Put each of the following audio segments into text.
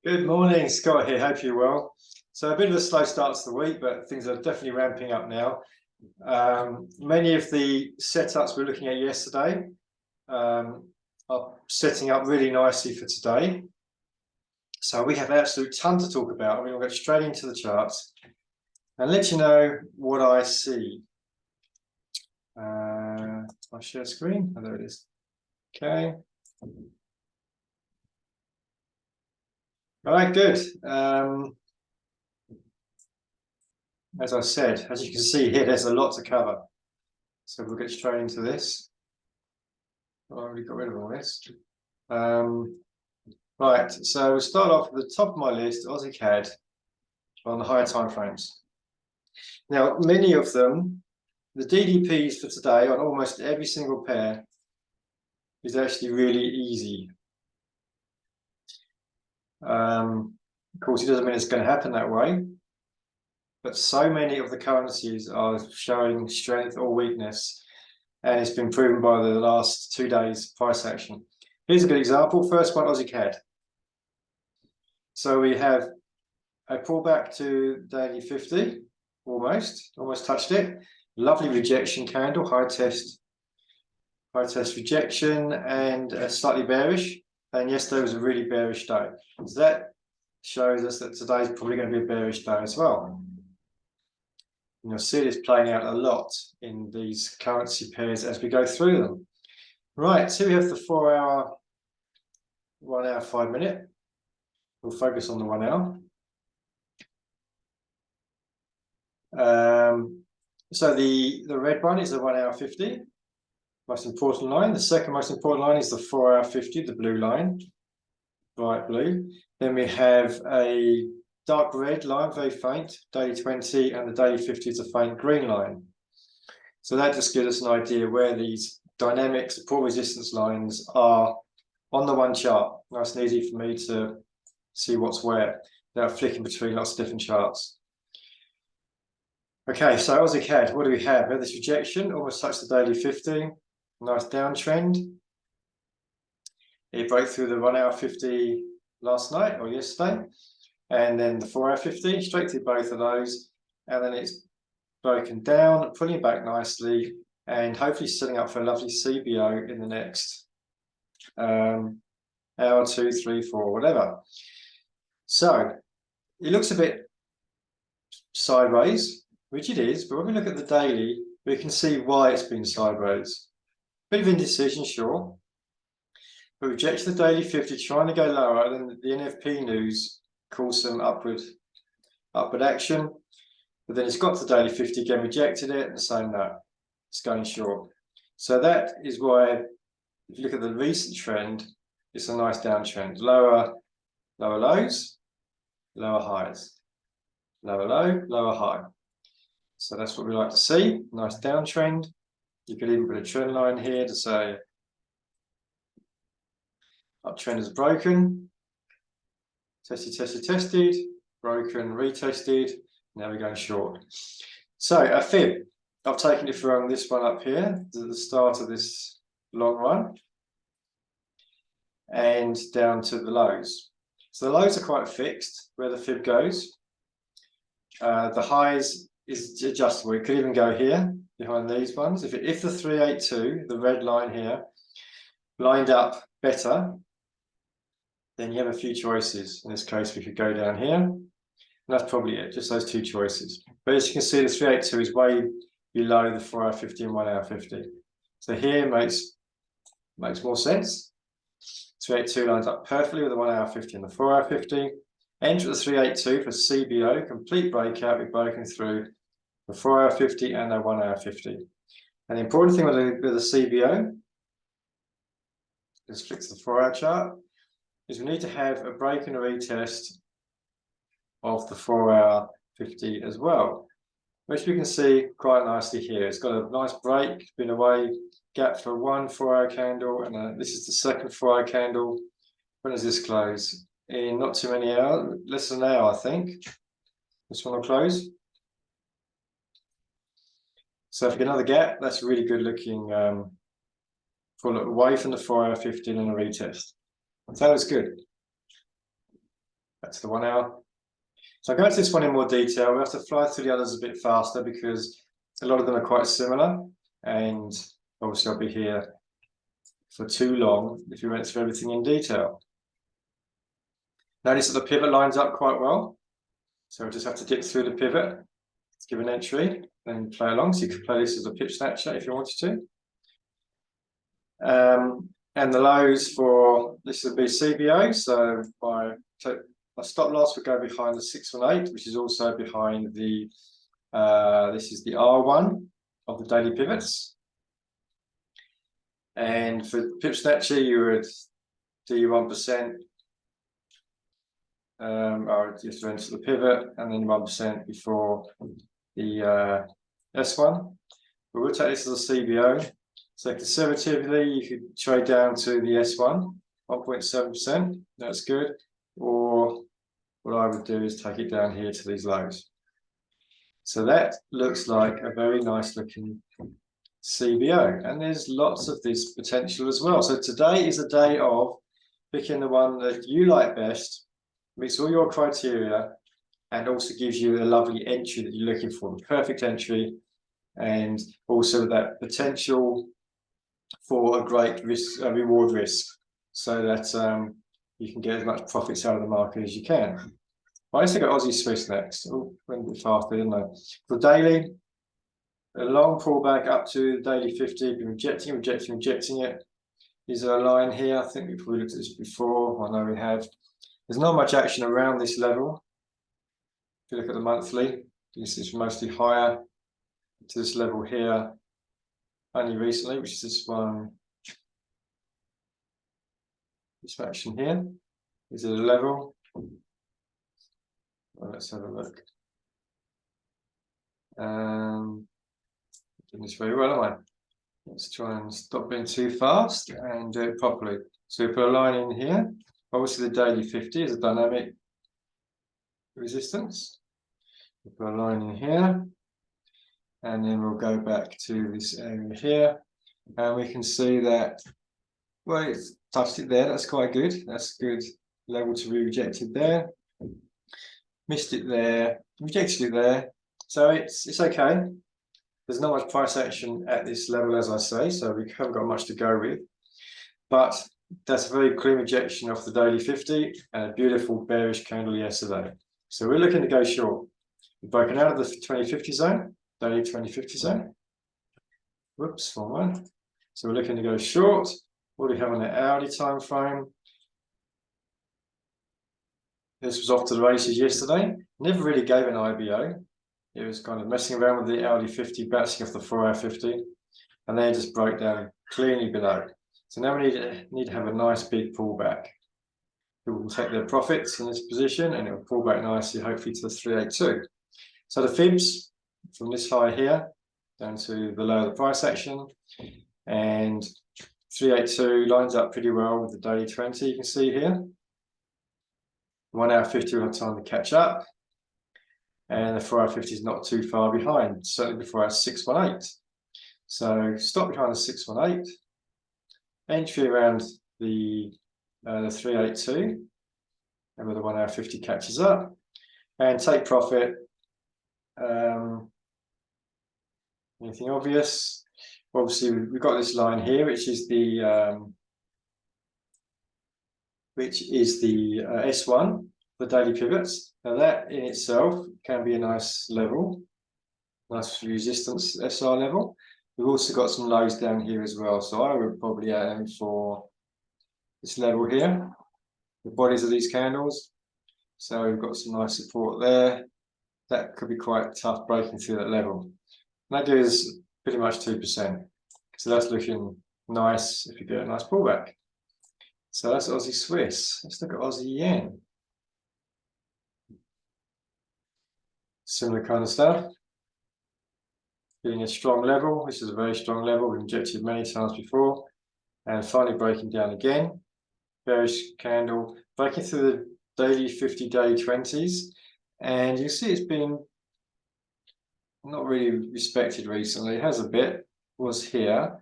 Good morning, Scott here. Hope you're well. So a bit of a slow start to the week, but things are definitely ramping up now. Many of the setups we were looking at yesterday are setting up really nicely for today. So we have an absolute ton to talk about. We'll go straight into the charts and let you know what I see. My share screen. Oh, there it is. Okay. All right, good. As I said, as you can see here, there's a lot to cover. So we'll get straight into this. I already got rid of all this. Right, so we'll start off with the top of my list, Aussie CAD, on the higher time frames. Now, many of them, the DDPs for today on almost every single pair is actually really easy. Of course, it doesn't mean it's going to happen that way, but so many of the currencies are showing strength or weakness, and it's been proven by the last 2 days price action. Here's a good example. First one, Aussie CAD. So we have a pullback to daily 50, almost touched it. Lovely rejection candle, high test rejection, and slightly bearish. And yesterday was a really bearish day. So that shows us that today's probably going to be a bearish day as well. And you'll see this playing out a lot in these currency pairs as we go through them. Right, so we have the 4 hour, 1 hour, 5 minute. We'll focus on the 1 hour. So the red one is the 1 hour 50, most important line. The second most important line is the 4 hour 50, the blue line, bright blue. Then we have a dark red line, very faint, daily 20, and the daily 50 is a faint green line. So that just gives us an idea where these dynamic support resistance lines are on the one chart. Nice and easy for me to see what's where without flicking between lots of different charts. Okay, so Aussie CAD, what do we have? We have this rejection, almost touched the daily 50, nice downtrend. It broke through the 1 hour 50 last night or yesterday, and then the 4 hour 50, straight through both of those, and then it's broken down, pulling back nicely, and hopefully setting up for a lovely CBO in the next hour, 2, 3, 4, whatever. So it looks a bit sideways, which it is, but when we look at the daily, we can see why it's been sideways. Bit of indecision, sure. But rejects the daily 50, trying to go lower, and then the NFP news calls some upward action. But then it's got to daily 50 again, rejected it, and saying no, it's going short. So that is why, if you look at the recent trend, it's a nice downtrend. Lower lows, lower highs. Lower low, lower high. So that's what we like to see. Nice downtrend. You could even put a trend line here to say uptrend is broken. Tested, broken, retested. Now we're going short. So a fib. I've taken it from this one up here to the start of this long run and down to the lows. So the lows are quite fixed where the fib goes. The highs is adjustable. It could even go here behind these ones. If the 382, the red line here, lined up better, then you have a few choices. In this case, we could go down here. And that's probably it, just those two choices. But as you can see, the 382 is way below the 4 hour 50 and 1 hour 50. So here makes more sense. 382 lines up perfectly with the 1 hour 50 and the 4 hour 50. Enter the 382 for CBO, complete breakout. We've broken through the 4 hour 50 and the 1 hour 50. And the important thing with the CBO, let's fix the 4 hour chart, is we need to have a break and a retest of the 4 hour 50 as well, which we can see quite nicely here. It's got a nice break, been away, gap for one 4 hour candle, and this is the second 4 hour candle. When does this close? In not too many hours, less than an hour, I think. This one will close. So if we get another gap, that's really good looking. Pull it away from the 4 hour 50 and a retest. So that was good. back to the 1 hour. So I'll go into this one in more detail. We have to fly through the others a bit faster because a lot of them are quite similar, and obviously I'll be here for too long if we went through everything in detail. Notice that the pivot lines up quite well. So we'll just have to dip through the pivot, give an entry, then play along. So you could play this as a pip snatcher if you wanted to. And the lows for this would be CBO. So my stop loss would go behind the 618, which is also behind the this is the R1 of the daily pivots. And for pip snatcher, you would do your 1%. Or just enter the pivot and then 1% before the S1. But we'll take this as a CBO. So conservatively, you could trade down to the S1, 1.7%. That's good. Or what I would do is take it down here to these lows. So that looks like a very nice looking CBO. And there's lots of this potential as well. So today is a day of picking the one that you like best, meets all your criteria, and also gives you a lovely entry that you're looking for, the perfect entry, and also that potential for a great risk, reward risk, so that you can get as much profits out of the market as you can. Right, let's look at Aussie Swiss next. Oh, went a bit faster, didn't I? For daily, a long pullback up to the daily 50, been rejecting it. Is there a line here? I think we've probably looked at this before. I know we have. There's not much action around this level. If you look at the monthly, this is mostly higher to this level here only recently, which is this one. This action here. Is it a level? Well, let's have a look. Doing this very well, am I? Let's try and stop being too fast and do it properly. So we put a line in here. Obviously, the daily 50 is a dynamic resistance. We put a line in here, and then we'll go back to this area here, and we can see that, well, it's touched it there. That's quite good. That's a good level to be rejected there. Missed it there, rejected it there. So it's okay. There's not much price action at this level, as I say, so we haven't got much to go with. But that's a very clean rejection of the daily 50 and a beautiful bearish candle yesterday. So we're looking to go short. We've broken out of the 2050 zone, daily 2050 zone. Whoops, wrong one. So we're looking to go short. What do we have on the hourly time frame? This was off to the races yesterday. Never really gave an IBO. It was kind of messing around with the hourly 50, bouncing off the 4-hour 50, and then it just broke down cleanly below. So now we need to have a nice big pullback. People will take their profits in this position, and it will pull back nicely, hopefully to the 382. So the fibs from this high here down to the low of the price action, and 382 lines up pretty well with the daily 20. You can see here. 1 hour 50 will have time to catch up. And the 4-hour 50 is not too far behind, certainly before our 618. So stop behind the 618, entry around the 382, and where the 1 hour 50 catches up, and take profit. Anything obvious? Obviously, we've got this line here, which is the S1, the daily pivots. Now that in itself can be a nice level, nice resistance SR level. We've also got some lows down here as well, so I would probably aim for this level here, the bodies of these candles. So we've got some nice support there. That could be quite tough breaking through that level. And that gives pretty much 2%. So that's looking nice if you get a nice pullback. So that's Aussie Swiss. Let's look at Aussie Yen. Similar kind of stuff. Getting a strong level. This is a very strong level. We've injected many times before. And finally breaking down again. Bearish candle. Breaking through the daily 50, daily 20s. And you see it's been not really respected recently. It has a bit. Was here.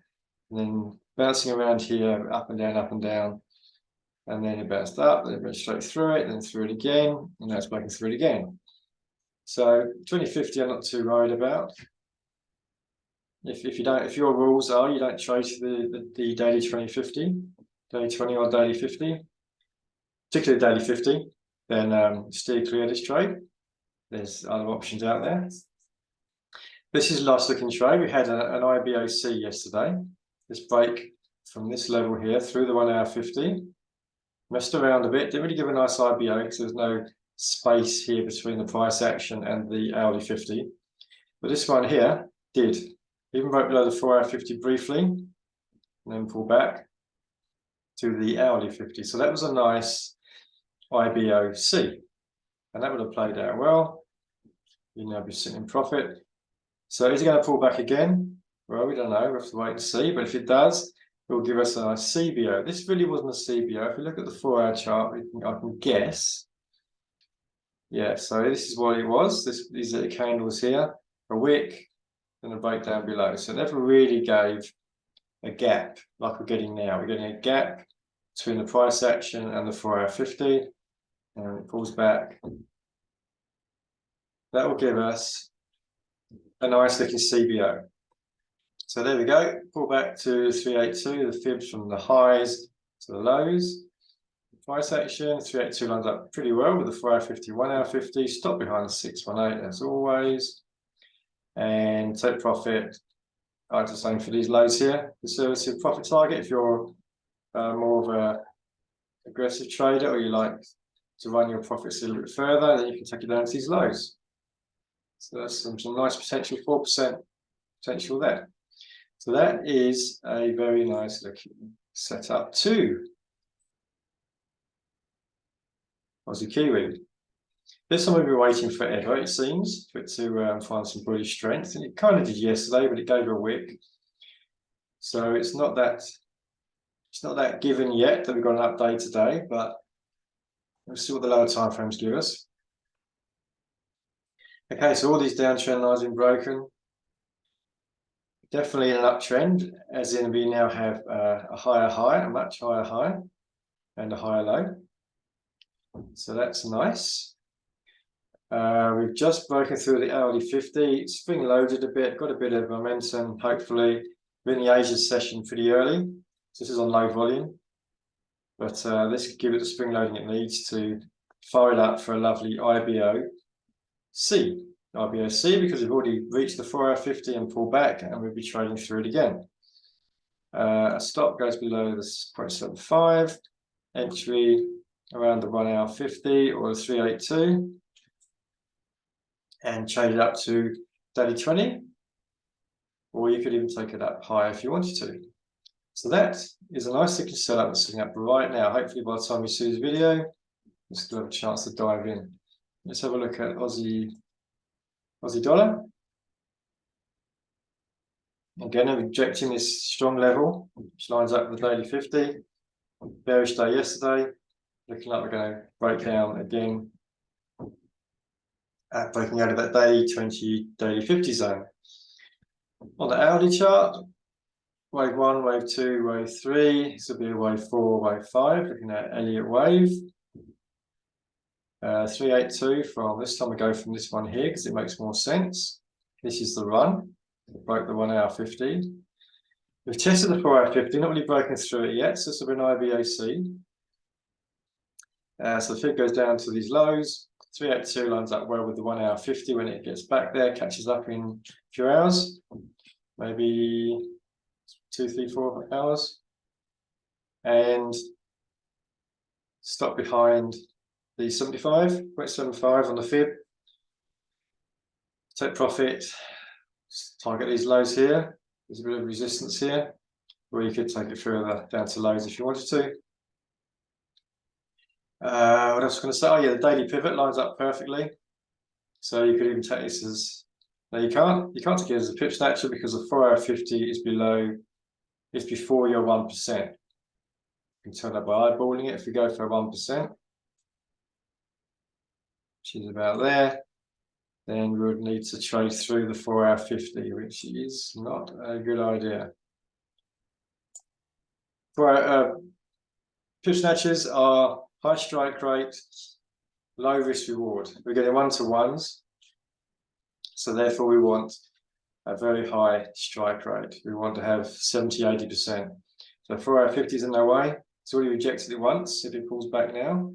And then bouncing around here, up and down, up and down. and then it bounced up, then it went straight through it, then through it again, and now it's breaking through it again. So 2050 I'm not too worried about. If your rules are you don't trade the daily 2050, daily 20 or daily 50, particularly daily 50, then steer clear of this trade. There's other options out there. This is a nice looking trade. We had an IBOC yesterday. This break from this level here through the 1 hour 50. Messed around a bit, didn't really give a nice IBO because there's no space here between the price action and the hourly 50. But this one here did. Even broke below the 4 hour 50 briefly, and then pulled back to the hourly 50. So that was a nice IBOC. And that would have played out well. You'd now be sitting in profit. So is it going to pull back again? Well, we don't know. We have to wait and see. But if it does, it will give us a nice CBO. This really wasn't a CBO. If you look at the 4 hour chart, I can guess. Yeah, so this is what it was. These are the candles here. A wick and a breakdown below. So it never really gave a gap like we're getting now. We're getting a gap between the price action and the 4 hour 50. And it pulls back. That will give us a nice looking CBO. So there we go. Pull back to 382, the fibs from the highs to the lows. Price action, 382 lines up pretty well with the 4 hour 50, 1 hour 50. Stop behind the 618 as always. And take profit. I do the same for these lows here. Conservative profit target if you're more of a aggressive trader or you like to run your profits a little bit further, then you can take it down to these lows. So that's some nice potential, 4% potential there. So that is a very nice looking setup too. Aussie Kiwi. This one we've been waiting forever, it seems, for it to find some bullish strength, and it kind of did yesterday, but it gave a wick. So it's not that given yet that we've got an update today, but we'll see what the lower time frames give us. Okay, so all these downtrend lines have been broken. Definitely an uptrend, as in we now have a higher high, a much higher high, and a higher low. So that's nice. We've just broken through the hourly 50, spring loaded a bit, got a bit of momentum, hopefully. We're in the Asia session pretty early, so this is on low volume. But this could give it the spring loading it needs to fire it up for a lovely IBOC. IBOC because we've already reached the 4 hour 50 and pulled back, and we'll be trading through it again. A stop goes below the 0.75, entry around the 1 hour 50 or the 382, and trade it up to daily 20, or you could even take it up higher if you wanted to. So that is a nice looking setup that's sitting up right now. Hopefully by the time you see this video, you'll still have a chance to dive in. Let's have a look at Aussie dollar. Again, I'm rejecting this strong level, which lines up with the daily 50. Bearish day yesterday. Looking like we're going to break down again. Breaking out of that daily 20, daily 50 zone. On the hourly chart, wave 1, wave 2, wave 3. This will be a wave 4, wave 5. Looking at Elliott wave. 382 from this time we go from this one here because it makes more sense. This is the run. It broke the 1 hour 50. We've tested the 4 hour 50, not really broken through it yet, so this will be an IBOC. So the fib goes down to these lows. 382 lines up well with the 1 hour 50 when it gets back there, catches up in a few hours, maybe 2, 3, 4 hours, and stop behind the 75.75 on the fib. Take profit, target these lows here. There's a bit of resistance here, or you could take it further down to lows if you wanted to. What else was I going to say? Oh yeah, the daily pivot lines up perfectly. So you could even take this as, no, you can't take it as a pip snatcher because the 4 hour 50 is before your 1%. You can turn that by eyeballing it if you go for 1, which is about there. Then we would need to trade through the 4 hour 50, which is not a good idea. pip snatchers are high strike rate, low risk reward. We're getting 1-to-1s, so therefore we want a very high strike rate. We want to have 70-80%. So 450 is in no way. It's already rejected it once. If it pulls back now,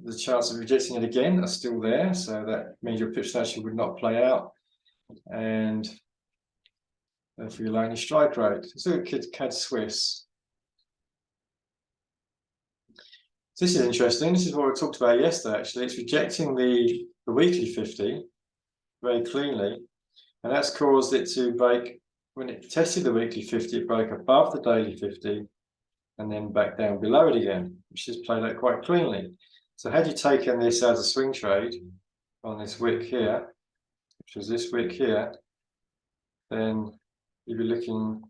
the chance of rejecting it again are still there. So that means your pip snatcher would not play out. And for your line strike rate. Let's look at CAD Swiss. So this is interesting. This is what we talked about yesterday, actually. It's rejecting the weekly 50 very cleanly. And that's caused it to break, when it tested the weekly 50, it broke above the daily 50 and then back down below it again, which has played out quite cleanly. So had you taken this as a swing trade on this wick here, which was this wick here, then you'd be looking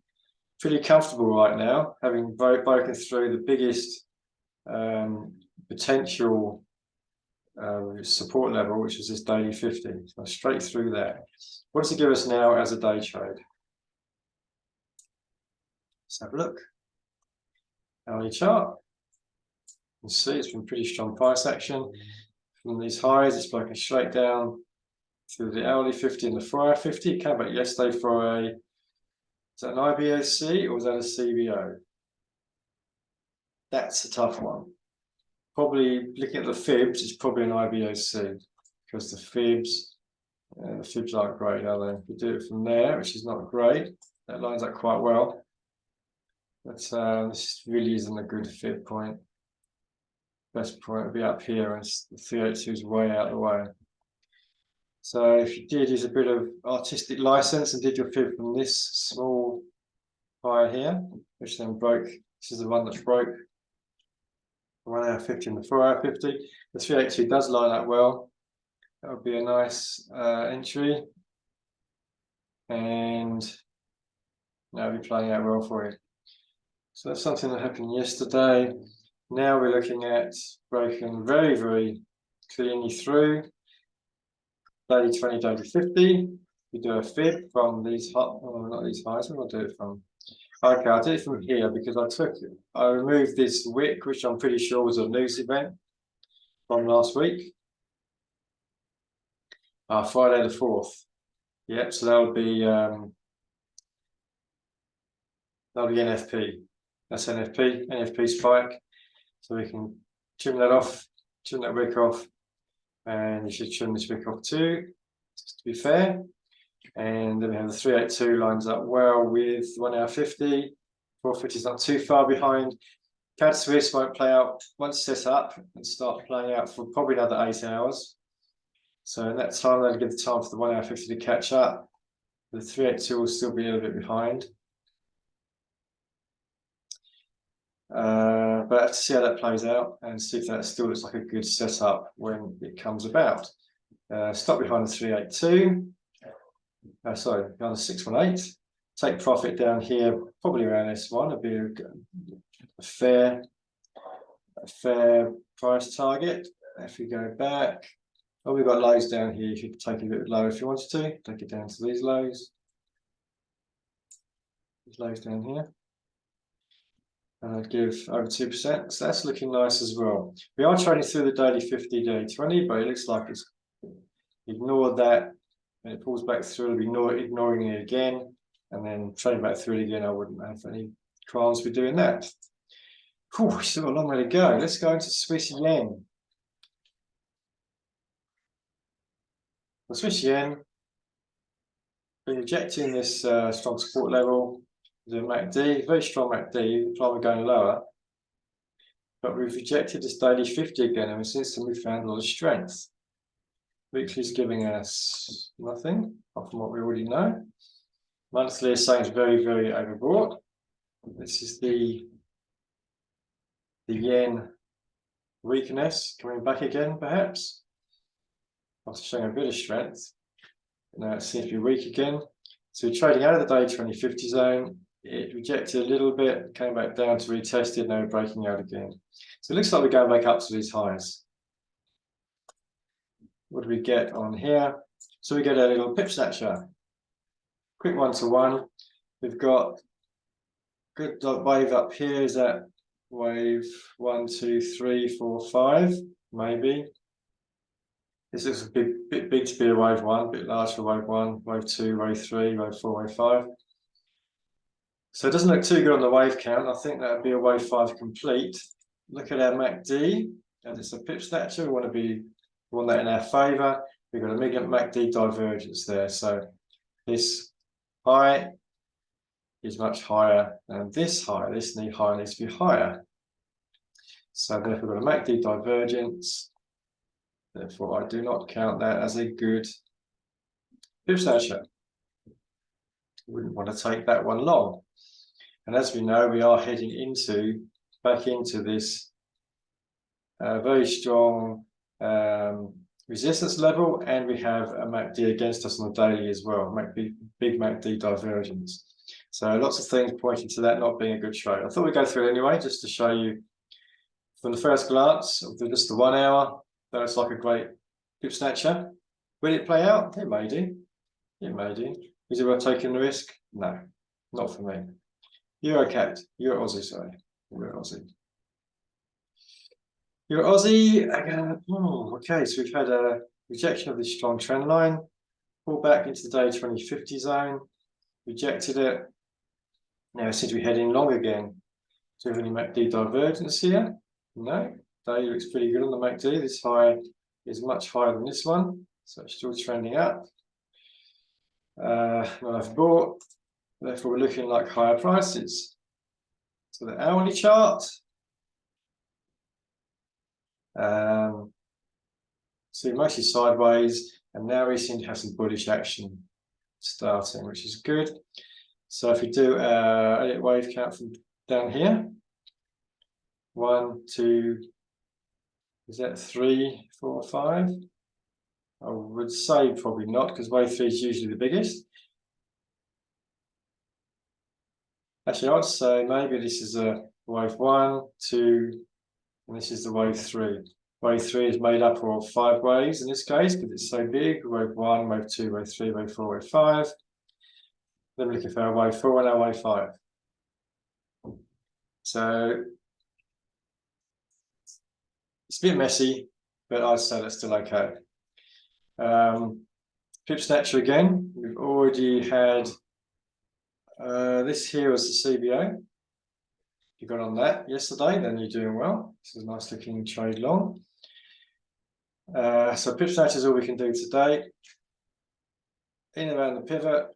pretty comfortable right now, having broken through the biggest potential support level, which is this daily 50. So straight through that. What does it give us now as a day trade? Let's have a look. Hourly chart. You can see it's been pretty strong price action. From these highs, it's broken straight down through the hourly 50 and the 4-hour 50. It came back yesterday for a, is that an IBOC or was that a CBO? That's a tough one. Probably looking at the fibs, it's probably an IBOC because the fibs aren't great, are they? We do it from there, which is not great. That lines up quite well. But this really isn't a good fib point. Best point would be up here, and the 382 is way out of the way. So if you did use a bit of artistic license and did your fib from this small high here, which then broke, this is the one that broke the 1-hour 50 and the 4-hour 50. The 382 does line up well. That would be a nice entry, and that would be playing out well for you. So that's something that happened yesterday. Now we're looking at broken very, very cleanly through daily 20, daily 50. We do a fib from these not these highs. What do I do it from? Okay, I'll do it from here because I removed this wick, which I'm pretty sure was a news event from last week. Friday the 4th. Yep, so that'll be NFP. That's NFP spike. So we can trim that off, trim that wick off, and you should trim this wick off too, just to be fair. And then we have the 382 lines up well with 1-hour 50. 450 is not too far behind. CAD Swiss won't play out once set up and start playing out for probably another 8 hours. So in that time, that'll give the time for the 1-hour 50 to catch up. The 382 will still be a little bit behind. But I have to see how that plays out and see if that still looks like a good setup when it comes about. Stop behind the 382. Sorry, behind the 618. Take profit down here, probably around S1. It'd be a fair price target. If we go back, oh, we've got lows down here. You could take it a bit lower if you wanted to. Take it down to these lows. These lows down here. And I'd give over 2%. So that's looking nice as well. We are trading through the daily 50, daily 20, but it looks like it's ignored that. When it pulls back through, it'll be ignoring it again. And then trading back through it again, I wouldn't have any qualms with doing that. Whew, still a long way to go. Let's go into Swiss yen. The Swiss yen, been rejecting this strong support level. The MACD, very strong MACD, probably going lower. But we've rejected this daily 50 again, and since then we found a lot of strength. Weekly is giving us nothing, apart from what we already know. Monthly is saying it's very, very overbought. This is the yen weakness coming back again, perhaps. After showing a bit of strength. Now it seems to be weak again. So we're trading out of the day 20-50 zone. It rejected a little bit, came back down to retest it, now we're breaking out again. So it looks like we're going back up to these highs. What do we get on here? So we get a little pip snatcher. Quick 1-to-1. We've got good wave up here. Is that wave 1, 2, 3, 4, 5, maybe. This looks a bit big to be a wave 1, a bit large for wave 1, wave 2, wave 3, wave 4, wave 5. So it doesn't look too good on the wave count. I think that would be a wave 5 complete. Look at our MACD, and it's a pip snatcher. We want that in our favour. We've got a MACD divergence there. So this high is much higher than this high. This high needs to be higher. So therefore we've got a MACD divergence. Therefore I do not count that as a good pip snatcher. Wouldn't want to take that one long. And as we know, we are heading back into this very strong resistance level, and we have a MACD against us on the daily as well, big MACD divergence. So lots of things pointing to that not being a good trade. I thought we'd go through it anyway, just to show you from the first glance of just the 1 hour, that it's like a great pip snatcher. Will it play out? It may do. It may do. Is it worth taking the risk? No, not for me. Eurocat, Euro Aussie, sorry. Euro Aussie. Euro Aussie, okay, so we've had a rejection of this strong trend line, pull back into the day 2050 zone, rejected it. Now, since we head in long again, do we have any MACD divergence here? No, day looks pretty good on the MACD. This high is much higher than this one, so it's still trending up. I've bought, therefore we're looking like higher prices. So the hourly chart, see mostly sideways, and now we seem to have some bullish action starting, which is good. So if we do a wave count from down here, 1, 2, is that 3, 4, 5? I would say probably not, because wave 3 is usually the biggest. Actually, I'd say maybe this is a wave 1, 2, and this is the wave 3. Wave 3 is made up of 5 waves in this case, because it's so big. Wave 1, wave 2, wave 3, wave 4, wave 5. Then we're looking for our wave 4 and our wave 5. So it's a bit messy, but I'd say that's still okay. Pip snatcher again. We've already had this here was the CBO. If you got on that yesterday, then you're doing well. This is a nice looking trade long. So pip snatcher is all we can do today. In and around the pivot,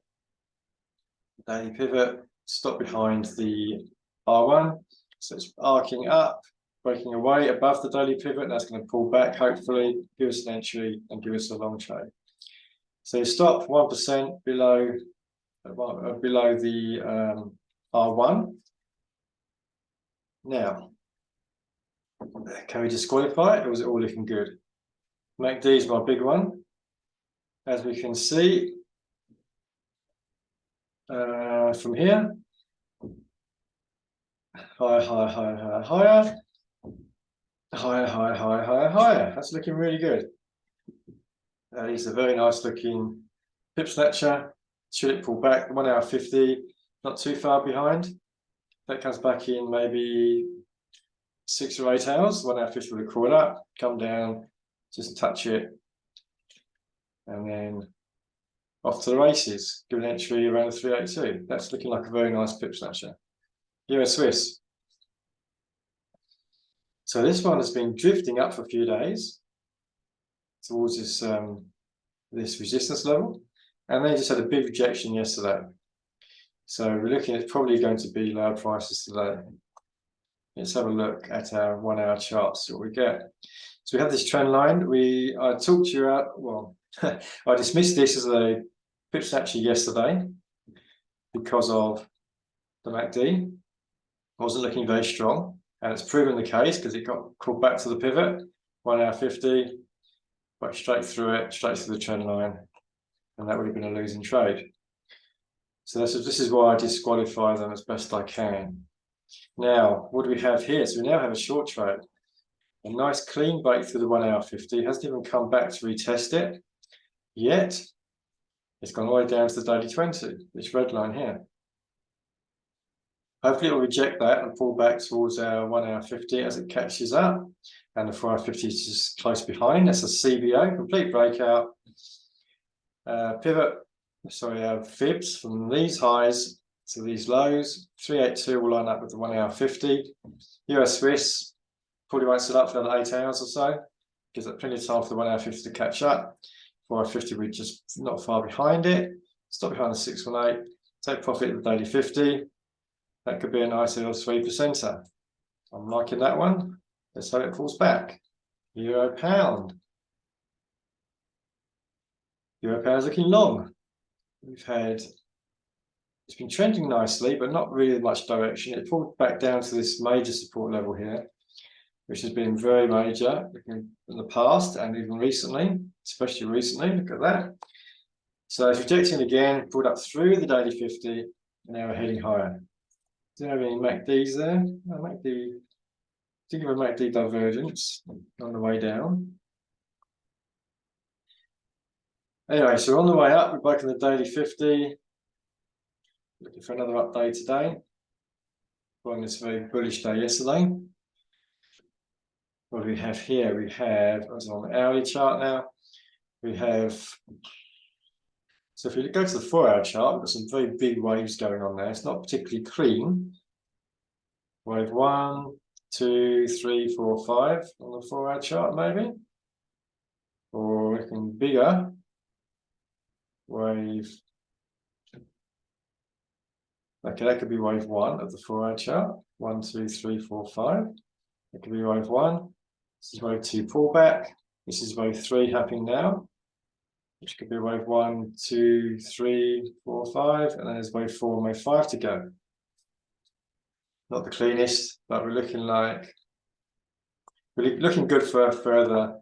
daily pivot, stop behind the R1. So it's arcing up, breaking away above the daily pivot. That's going to pull back, hopefully, give us an entry and give us a long trade. So you stop 1% below the R1. Now, can we disqualify it, or is it all looking good? MACD is my big one. As we can see from here, higher, higher. That's looking really good. It's a very nice looking pip snatcher. Should it pull back 1 hour 50, not too far behind. That comes back in maybe 6 or 8 hours. 1 hour 50 will have caught up, come down, just touch it, and then off to the races. Give an entry around the 382. That's looking like a very nice pip snatcher. US Swiss. So this one has been drifting up for a few days towards this this resistance level, and then just had a big rejection yesterday. So we're looking at probably going to be lower prices today. Let's have a look at our 1 hour chart, see what we get. So we have this trend line. I talked you out, well, I dismissed this as a pip snatcher yesterday because of the MACD. Wasn't looking very strong, and it's proven the case because it got called back to the pivot, 1 hour 50, went straight through it, straight through the trend line, and that would have been a losing trade. So this is why I disqualify them as best I can. Now, what do we have here? So we now have a short trade. A nice clean break through the 1 hour 50. Hasn't even come back to retest it yet. It's gone all the way down to the daily 20, this red line here. Hopefully it will reject that and pull back towards our 1 hour 50 as it catches up. And the 4 hour 50 is just close behind. That's a CBO, complete breakout. Pivot, sorry, fibs from these highs to these lows. 382 will line up with the 1 hour 50. US Swiss probably won't sit up for another 8 hours or so. Gives it plenty of time for the 1 hour 50 to catch up. 4 hour 50, we're just not far behind it. Stop behind the 618. Take profit at the daily 50. That could be a nice little 3%er. I'm liking that one. Let's hope it falls back. Euro pound. Euro pound is looking long. We've had, it's been trending nicely, but not really much direction. It pulled back down to this major support level here, which has been very major in the past and even recently, especially recently. Look at that. So it's rejecting again, pulled up through the daily 50, and now we're heading higher. Do you have any MACDs there? Think of a MACD divergence on the way down. Anyway, so on the way up, we're back in the daily 50. Looking for another update today. Following this very bullish day yesterday. What do we have here? We have, I was on the hourly chart now. We have, so if we go to the 4 hour chart, we've got some very big waves going on there. It's not particularly clean. Wave 1, 2, 3, 4, 5 on the 4 hour chart, maybe. Or looking bigger. Wave. Okay, that could be wave 1 of the 4 hour chart. 1, 2, 3, 4, 5. That could be wave 1. This is wave 2 pullback. This is wave 3 happening now, which could be wave 1, 2, 3, 4, 5, and then there's wave 4 and wave 5 to go. Not the cleanest, but we're looking good for a further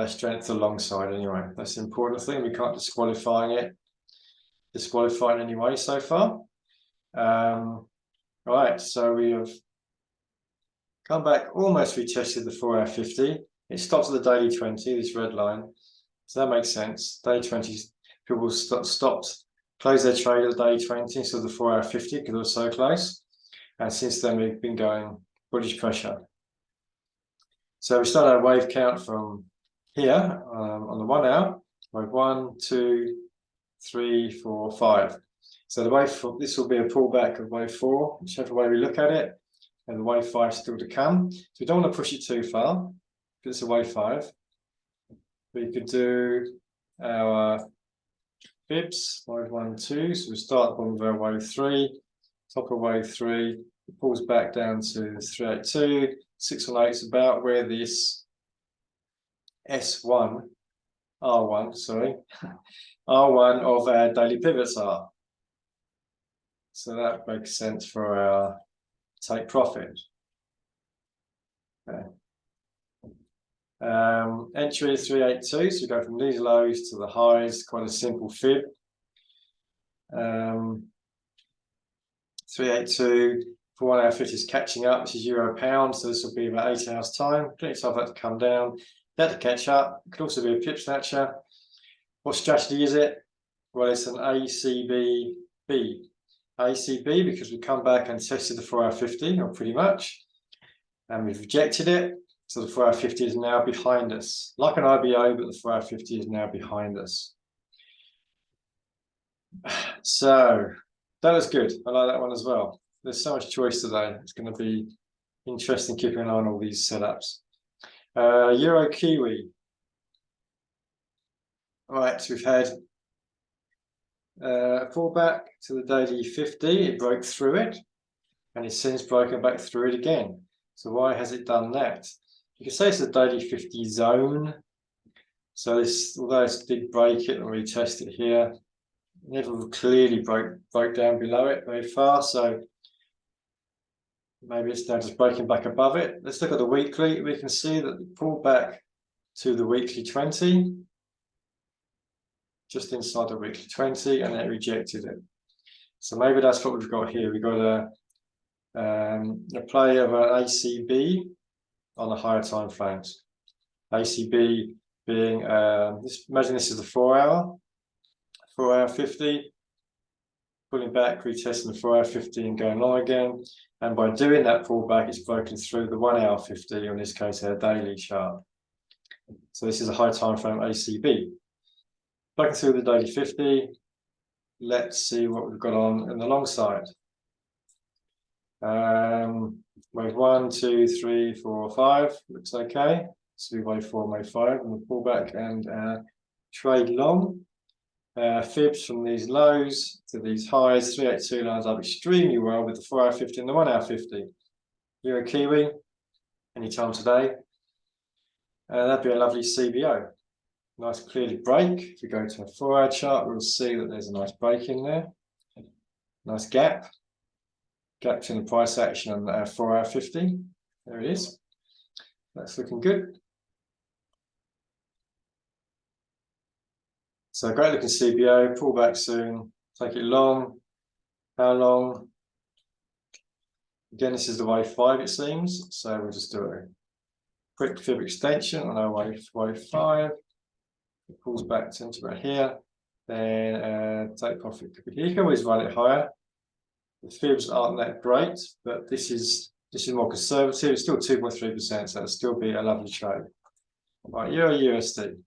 strength alongside anyway. That's the important thing. We can't disqualify it in any way so far. Right, so we have come back, almost retested the 4 hour 50. It stops at the daily 20, this red line. So that makes sense. Day 20, people stopped, closed their trade at the day 20, so the 4 hour 50, because it was so close. And since then, we've been going bullish pressure. So we start our wave count from here on the 1 hour. Wave 1, 2, 3, 4, 5. So the wave, this will be a pullback of wave 4, whichever way we look at it. And the wave 5 still to come. So we don't want to push it too far, because it's a wave 5. We could do our fibs, wave 1, 2. So we start on our wave 3, top of wave 3, it pulls back down to 382, 618 is about where this R1 of our daily pivots are. So that makes sense for our take profit. Okay. Entry is 382, so we go from these lows to the highs, quite a simple fib. 382 for 1 hour 50 is catching up. This is euro pound, so this will be about 8 hours time. Plenty of time for that to come down, that to catch up. It could also be a pip snatcher. What strategy is it? Well, it's an ACB because we come back and tested the 4 hour 50, or pretty much, and we've rejected it. So the 4 hour 50 is now behind us, like an IBO, but the 4 hour 50 is now behind us. So that was good. I like that one as well. There's so much choice today. It's going to be interesting keeping an eye on all these setups. Euro Kiwi. All right, so we've had a pullback to the daily 50. It broke through it, and it's since broken back through it again. So why has it done that? You can say it's a daily 50 zone. So this, although it did break it and retest it here, never clearly broke down below it very far. So maybe it's now just breaking back above it. Let's look at the weekly. We can see that it pulled back to the weekly 20, just inside the weekly 20, and it rejected it. So maybe that's what we've got here. We've got a play of an ACB on the higher time frames. ACB being, imagine this is the 4 hour 50. pulling back, retesting the 4-hour 50 and going long again. And by doing that pullback, it's broken through the 1-hour 50, or in this case, our daily chart. So this is a high time frame ACB. Breaking through the daily 50, let's see what we've got on the long side. Wave 1, 2, 3, 4, 5 looks okay. So wave 4, wave 5, and the pullback and trade long. Fibs from these lows to these highs, 382 lines up extremely well with the 4-hour 50 and the 1-hour 50. Euro Kiwi, anytime today. That'd be a lovely CBO. Nice clearly break. If we go to a 4-hour chart, we'll see that there's a nice break in there. Nice gap. Gap between the price action and the 4-hour 50. There it is. That's looking good. So great looking CBO, pull back soon, take it long. How long? Again, this is the wave 5 it seems. So we'll just do a quick fib extension on our wave 5. It pulls back to about here. Then take profit could be here. You can always run it higher. The fibs aren't that great, but this is more conservative. It's still 2.3%, so it'll still be a lovely trade. Right, Euro USD.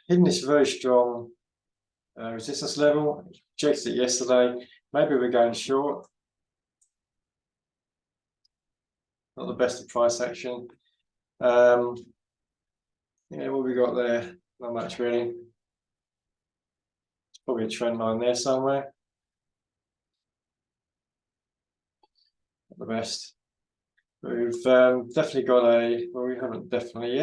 Hitting this very strong resistance level. Rejected it yesterday. Maybe we're going short. Not the best of price action. Yeah, what we got there? Not much really. Probably a trend line there somewhere. Not the best. We've definitely got a, well, we haven't definitely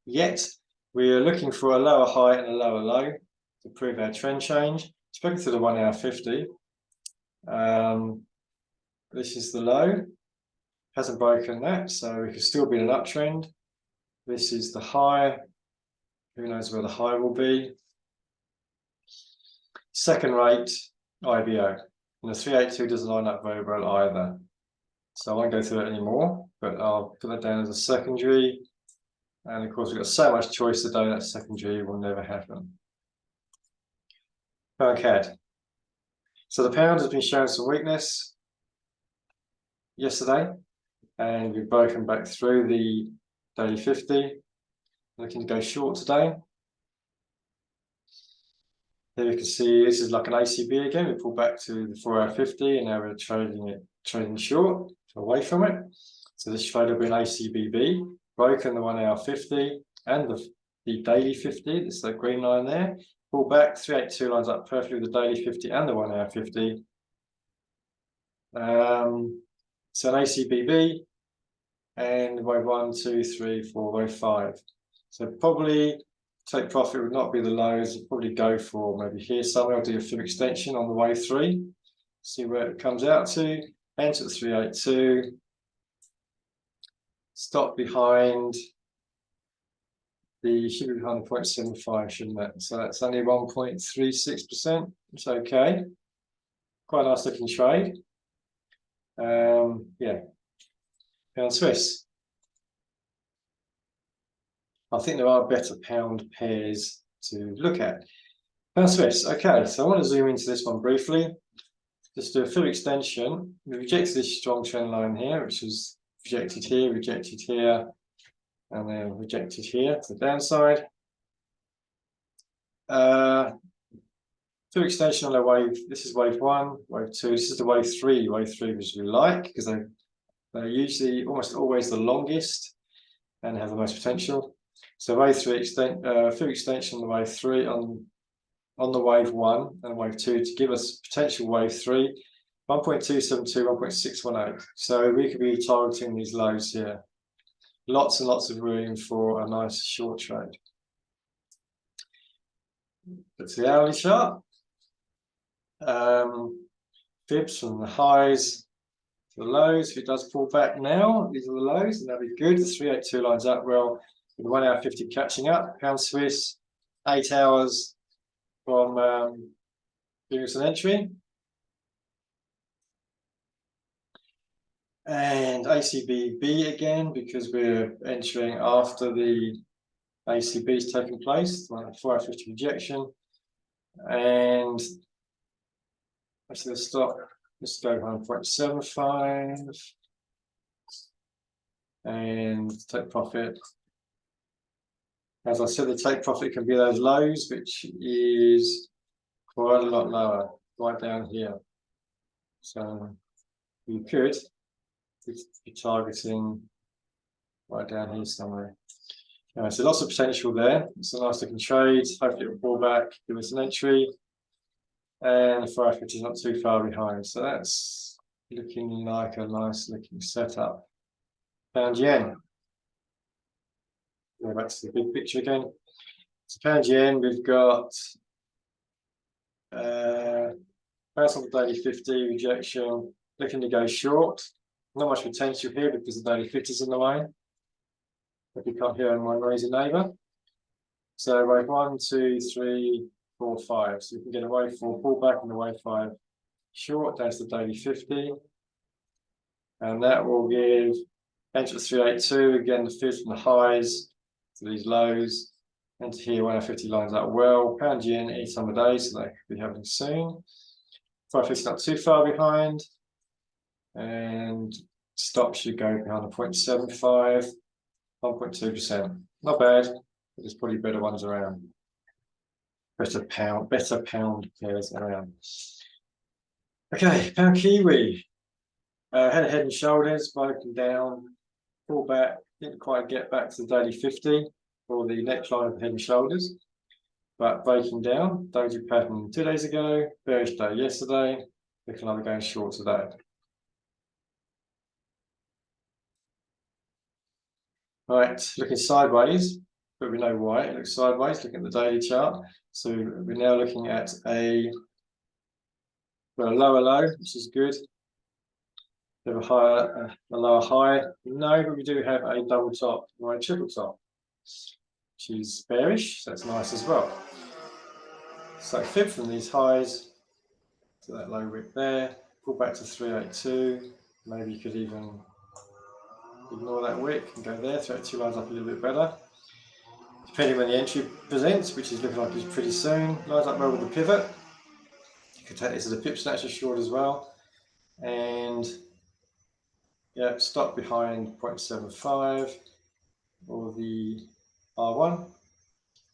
yet. We are looking for a lower high and a lower low to prove our trend change. Spoken to the 1-hour 50. This is the low. Hasn't broken that, so we could still be in an uptrend. This is the high. Who knows where the high will be? Second rate IBO. And the 382 doesn't line up very well either. So I won't go through it anymore, but I'll put that down as a secondary. And of course, we've got so much choice today that secondary will never happen. Pound CAD. So the pound has been showing some weakness yesterday, and we've broken back through the daily 50. Looking to go short today. Here you can see this is like an ACB again. We pull back to the 4-hour 50, and now we're trading short away from it. So this trade will be an ACBB, broken the 1-hour 50 and the daily 50. This is that green line there. Pull back, 382 lines up perfectly with the daily 50 and the 1-hour 50. So an ACBB and wave 1, 2, 3, 4, wave 5. So probably take profit would not be the lows. I'd probably go for maybe here somewhere. I'll do a fib extension on the wave 3. See where it comes out to. Enter at 382. Stop behind the, should be behind the 0.75, shouldn't it? So that's only 1.36%. It's okay. Quite a nice looking trade. Yeah. Pound Swiss. I think there are better pound pairs to look at. Pound Swiss. Okay, so I want to zoom into this one briefly. Just do a full extension. We rejected this strong trend line here, which was rejected here, and then rejected here to the downside. Full extension on a wave. This is wave 1, wave 2. This is the wave 3. Wave 3, which we like because they're usually almost always the longest and have the most potential. So wave 3 full extension on the wave 3 on the wave 1 and wave 2 to give us potential wave 3, 1.272, 1.618. So we could be targeting these lows here. Lots and lots of room for a nice short trade. That's the hourly chart. Fibs from the highs to the lows. If it does pull back now, these are the lows, and that'll be good. The 382 lines up well. With 1-hour 50 catching up. Pound Swiss, 8 hours from giving us an entry. And ACBB again, because we're entering after the ACB is taking place, 4-hour 50 rejection. And actually, let's go 1.75 and take profit. As I said, the take profit can be those lows, which is quite a lot lower, right down here. So you could be targeting right down here somewhere. So lots of potential there. It's a nice looking trade. Hopefully it will pull back, give us an entry. And the 450 is not too far behind. So that's looking like a nice looking setup. Pound yen. Go back to the big picture again. So pound yen, we've got first on the daily 50 rejection, looking to go short. Not much potential here because the daily 50 is in the way. If you can't hear my noisy neighbour. So wave 1, 2, 3, 4, 5. So you can get a wave 4 pullback and a wave 5 short down to the daily 50. And that will give entry to 382, again the fibs from the highs to these lows. And to here 150 lines up well. Pound yen, any time of day, so that could be happening soon. 550 not too far behind. And stop should go behind the 0.75, 1.2%. Not bad, but there's probably better ones around. Better pound pairs around. Okay, pound Kiwi. Head and shoulders, broken down, pull back, didn't quite get back to the daily 50 or the next line of head and shoulders, but breaking down. Doji pattern 2 days ago, bearish day yesterday, looking like we're going short today. Right, looking sideways, but we know why it looks sideways. Looking at the daily chart, so we're now looking at a lower low, which is good. We have a lower high. No, but we do have a double top or a triple top, which is bearish. So that's nice as well. So fib from these highs to that low wick there. Pull back to 382. Maybe you could even ignore that wick and go there. 382 lines up a little bit better. Depending when the entry presents, which is looking like it's pretty soon. Lines up well with the pivot. You could take this as a pip snatcher short as well. And yeah, stop behind 0.75 or the R1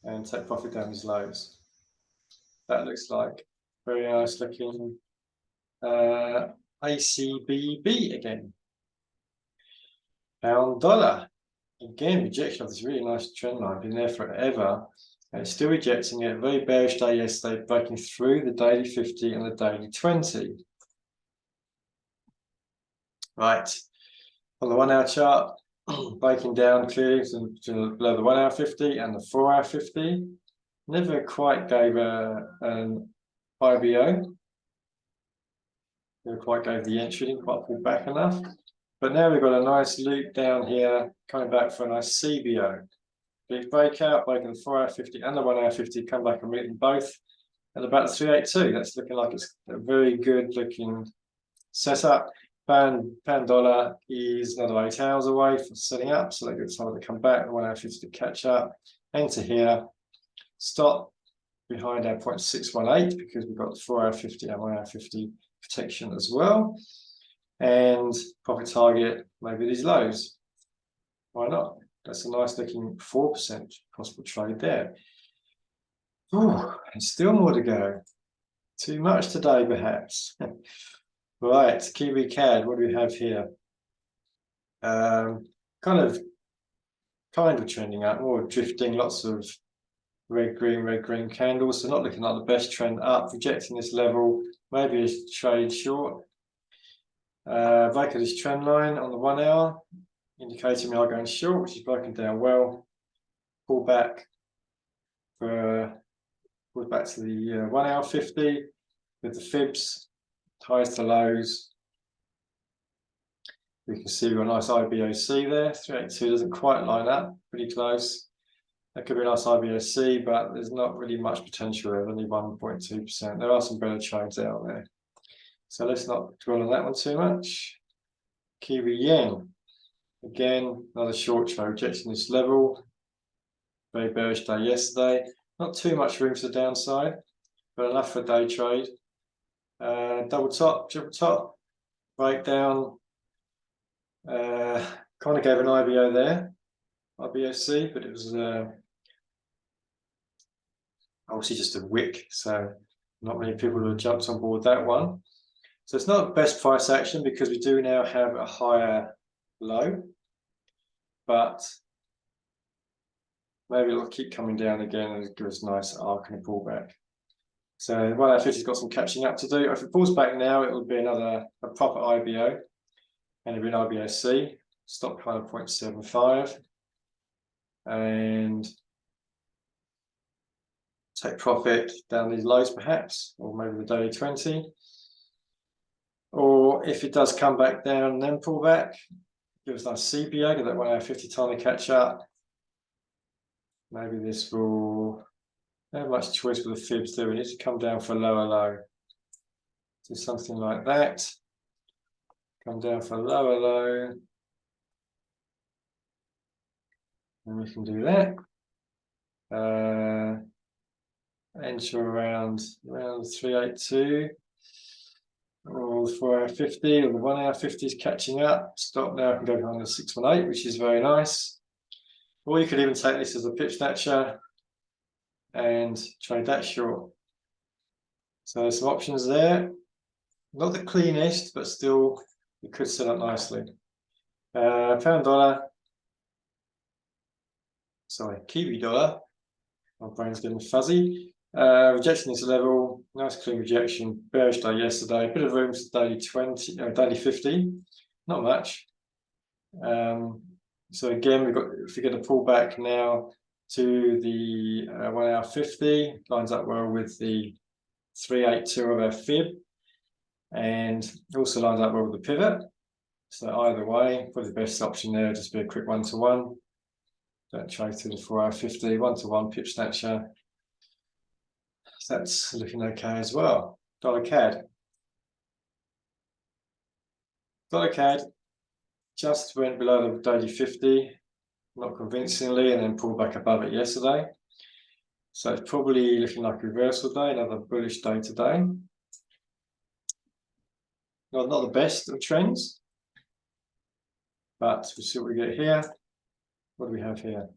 and take profit down these lows. That looks like very nice looking ACBB again. Pound dollar. Again, rejection of this really nice trend line, been there forever. And it's still rejecting it. Very bearish day yesterday, breaking through the daily 50 and the daily 20. Right. On the 1 hour chart, breaking down clearly to below the 1 hour 50 and the 4 hour 50. Never quite gave an IBO. Never quite gave the entry, didn't quite pull back enough. But now we've got a nice loop down here, coming back for a nice CBO. Big breakout, breaking the 4 hour 50 and the 1 hour 50, come back and meet them both at about 382. That's looking like it's a very good looking setup. Pound dollar is another 8 hours away from setting up, so they get time to come back, the 1 hour 50 to catch up. Enter here, stop behind our 0.618 because we've got the 4 hour 50 and 1 hour 50 protection as well. And profit target, maybe these lows. Why not? That's a nice looking 4% possible trade there. Ooh, and still more to go. Too much today, perhaps. Right, Kiwi CAD, what do we have here? Kind of trending up, more drifting, lots of red, green candles. So not looking like the best trend up, rejecting this level, maybe a trade short. Break of this trend line on the 1 hour, indicating we are going short, which is broken down well. Pull back to the 1 hour 50 with the fibs, highs to lows. We can see we've got a nice IBOC there. 382 doesn't quite line up, pretty close. That could be a nice IBOC, but there's not really much potential there, only 1.2%. There are some better trades out there. So let's not dwell on that one too much. Kiwi yen. Again, another short trade, rejecting this level. Very bearish day yesterday. Not too much room to the downside. but enough for a day trade. Double top, triple top, breakdown. Kind of gave an IBO there, IBOC, but it was obviously just a wick, so not many people have jumped on board that one. So it's not best price action because we do now have a higher low, but maybe it'll keep coming down again and give us a nice arc and a pullback. So 1 hour 50's got some catching up to do. If it pulls back now, it will be a proper IBO, and it'll be an IBOC, stop behind 0.75, and take profit down these lows perhaps, or maybe the daily 20. Or if it does come back down and then pull back, give us a nice CPA, get that 1 hour 50 time to catch up. Maybe this will not have much choice with the fibs there. We need to come down for a lower low. Do something like that. Come down for a lower low. And we can do that. Enter around 382. Or the 4 hour 50, or the 1 hour 50 is catching up. Stop now, I can go behind the 618, which is very nice. Or you could even take this as a pip snatcher and trade that short. So there's some options there. Not the cleanest, but still it could set up nicely. Pound dollar. Sorry, Kiwi dollar. My brain's getting fuzzy. Rejection this level, nice clean rejection, bearish day yesterday, a bit of room to daily 20, daily 50, not much. So again, if we get a pullback now to the 1 hour 50, lines up well with the 382 of our fib, and also lines up well with the pivot. So either way, probably the best option there would just be a quick 1-to-1. Don't trade to the 4 hour 50, 1-to-1 pip snatcher. That's looking okay as well. Dollar CAD. Dollar CAD just went below the daily 50, not convincingly, and then pulled back above it yesterday. So it's probably looking like a reversal day, another bullish day today. Not the best of trends, but we'll see what we get here. What do we have here?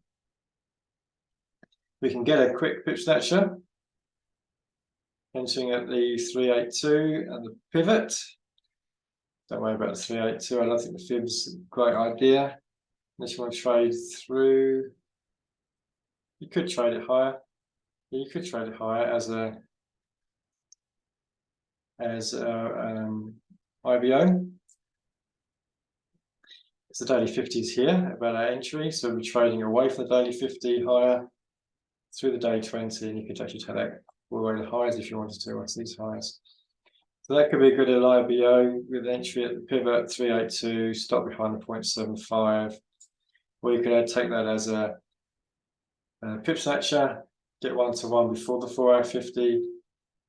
We can get a quick pip snatcher. Entering at the 382 and the pivot. Don't worry about the 382. I don't think the fib's a great idea. Unless you want to trade through. You could trade it higher. You could trade it higher as IBO. It's the daily 50s here about our entry, so we're trading away from the daily 50 higher through the daily 20, and you could actually take that all the way to the highs if you wanted to. What's these highs? So that could be a good little IBO with entry at the pivot 382, stop behind the 0.75. Or you could take that as a pip snatcher, get 1-to-1 before the 4 hour 50,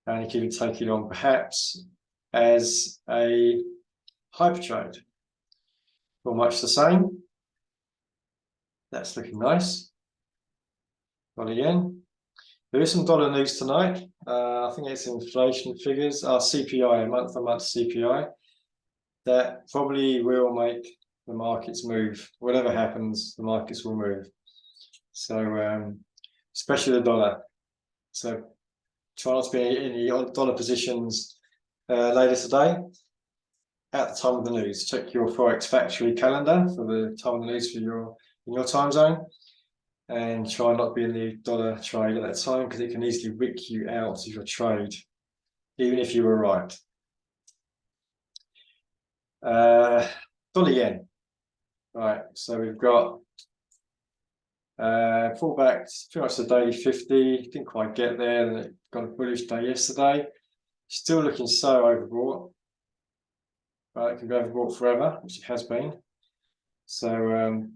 and you can even take it on perhaps as a hyper trade. Or much the same. That's looking nice. Dollar yen. There is some dollar news tonight. I think it's inflation figures, our CPI, month-on-month CPI. That probably will make the markets move. Whatever happens, the markets will move. So, especially the dollar. So, try not to be in any dollar positions later today. At the time of the news, check your Forex factory calendar for the time of the news for in your time zone. And try not to be in the dollar trade at that time because it can easily wick you out of your trade, even if you were right. Dollar yen. Right, so we've got pullback pretty much the daily 50, didn't quite get there, then it got a bullish day yesterday. Still looking so overbought, but it can be overbought forever, which it has been. So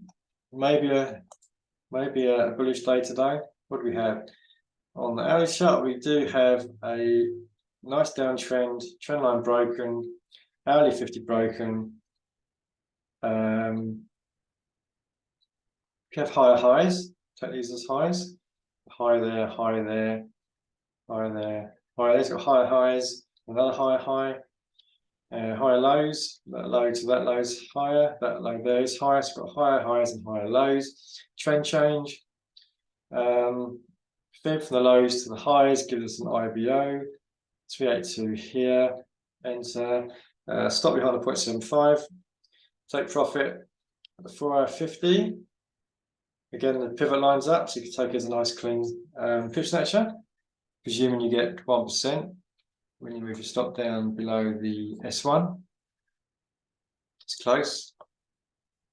maybe a bullish day today. What do we have? On the hourly chart, we do have a nice downtrend, trend line broken, hourly 50 broken. We have higher highs, take these as highs. High there, high there, high there, Higher, it's got higher highs, another higher high, higher lows, that low to that low is higher, that low there is higher, so it's got higher highs and higher lows. Trend change, fib from the lows to the highs gives us an IBO, 382 here, enter, stop behind the 0.75, take profit at the 4-hour 50. Again, the pivot lines up, so you can take it as a nice clean pitch snatcher, presuming you get 1% when you move your stop down below the S1. It's close.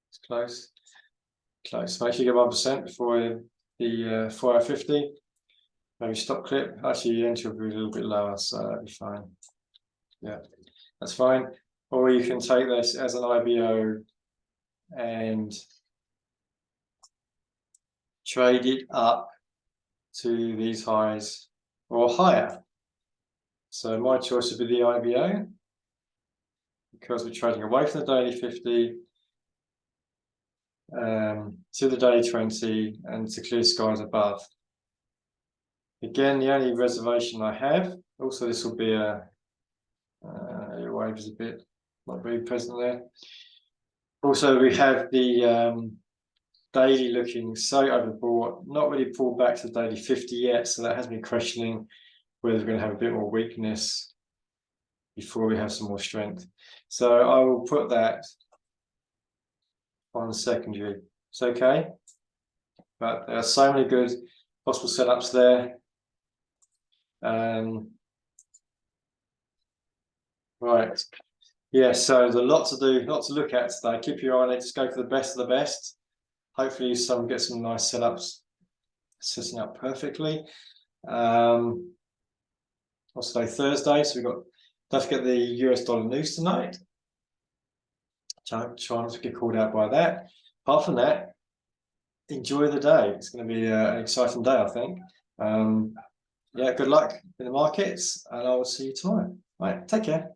It's close. Close. Make sure you get 1% before the 4-hour 50. Maybe stop clip. Actually, entry will be a little bit lower, so that'll be fine. Yeah, that's fine. Or you can take this as an IBO and trade it up to these highs or higher. So my choice would be the IBO because we're trading away from the daily 50 to the daily 20 and to clear skies above. Again, the only reservation I have, also this will be a wave is a bit not very present there. Also, we have the daily looking so overbought, not really pulled back to the daily 50 yet, so that has me questioning whether we're going to have a bit more weakness before we have some more strength. So I will put that on the secondary. It's okay, but there are so many good possible setups there. Right, yeah, so there's a lot to do, lot to look at today. Keep your eye on it, just go for the best of the best. Hopefully get some nice setups setting up perfectly. What's today? Thursday, so we've got, don't forget the US dollar news tonight. Try not to get called out by that. Apart from that, enjoy the day. It's going to be an exciting day, I think. Yeah, good luck in the markets, and I will see you tomorrow. Right, take care.